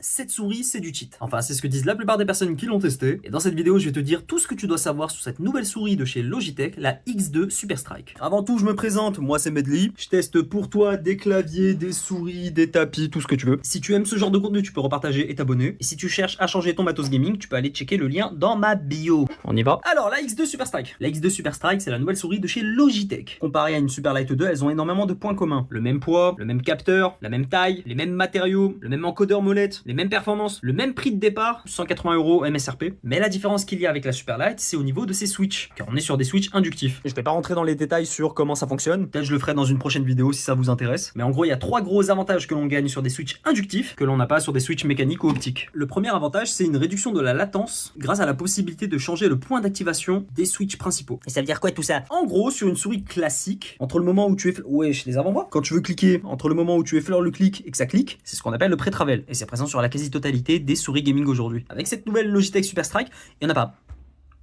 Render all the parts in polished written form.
Cette souris, c'est du cheat. Enfin, c'est ce que disent la plupart des personnes qui l'ont testé. Et dans cette vidéo, je vais te dire tout ce que tu dois savoir sur cette nouvelle souris de chez Logitech, la X2 Super Strike. Avant tout, je me présente, moi c'est Medley. Je teste pour toi des claviers, des souris, des tapis, tout ce que tu veux. Si tu aimes ce genre de contenu, tu peux repartager et t'abonner. Et si tu cherches à changer ton matos gaming, tu peux aller checker le lien dans ma bio. On y va. Alors, la X2 Super Strike. La X2 Super Strike, c'est la nouvelle souris de chez Logitech. Comparée à une Superlight 2, elles ont énormément de points communs. Le même poids, le même capteur, la même taille, les mêmes matériaux, le même encodeur molette, les mêmes performances, le même prix de départ, 180 € MSRP. Mais la différence qu'il y a avec la Superlight, c'est au niveau de ses switches, car on est sur des switches inductifs. Et je vais pas rentrer dans les détails sur comment ça fonctionne, peut-être je le ferai dans une prochaine vidéo si ça vous intéresse. Mais en gros, il y a 3 gros avantages que l'on gagne sur des switches inductifs, que l'on n'a pas sur des switches mécaniques ou optiques. Le premier avantage, c'est une réduction de la latence, grâce à la possibilité de changer le point d'activation des switches principaux. Et ça veut dire quoi tout ça? En gros, sur une souris classique, entre le moment où tu wesh, les avant-bras, quand tu veux cliquer, entre le moment où tu effleures le clic et que ça clique, c'est ce qu'on appelle le pré-travel. Et c'est présent sur la quasi-totalité des souris gaming aujourd'hui. Avec cette nouvelle Logitech Super Strike, il n'y en a pas.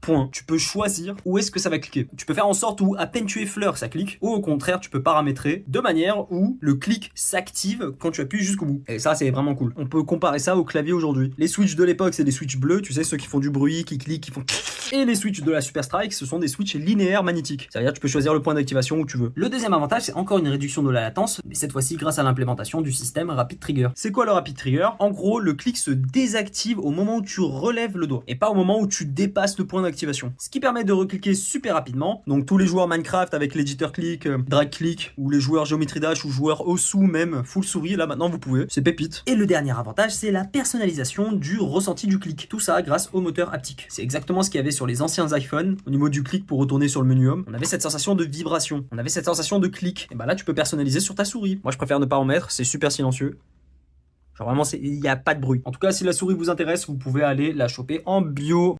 Point. Tu peux choisir où est-ce que ça va cliquer. Tu peux faire en sorte où à peine tu effleures, ça clique, ou au contraire, tu peux paramétrer de manière où le clic s'active quand tu appuies jusqu'au bout. Et ça, c'est vraiment cool. On peut comparer ça au clavier aujourd'hui. Les switches de l'époque, c'est des switches bleus, tu sais, ceux qui font du bruit, qui cliquent, qui font... Et les switches de la Super Strike, ce sont des switches linéaires magnétiques. C'est-à-dire que tu peux choisir le point d'activation où tu veux. Le deuxième avantage, c'est encore une réduction de la latence, mais cette fois-ci grâce à l'implémentation du système Rapid Trigger. C'est quoi le Rapid Trigger? En gros, le clic se désactive au moment où tu relèves le doigt, et pas au moment où tu dépasses le point d'activation. Ce qui permet de recliquer super rapidement. Donc tous les joueurs Minecraft avec l'éditeur click, drag click, ou les joueurs Geometry Dash ou joueurs Osu même full souris, là maintenant vous pouvez, c'est pépite. Et le dernier avantage, c'est la personnalisation du ressenti du clic. Tout ça grâce au moteur haptique. C'est exactement ce qu'il y avait sur les anciens iPhones. Au niveau du clic pour retourner sur le menu Home, on avait cette sensation de vibration, on avait cette sensation de clic. Et bah là tu peux personnaliser sur ta souris. Moi je préfère ne pas en mettre, c'est super silencieux. Genre vraiment, il n'y a pas de bruit. En tout cas, si la souris vous intéresse, vous pouvez aller la choper en bio.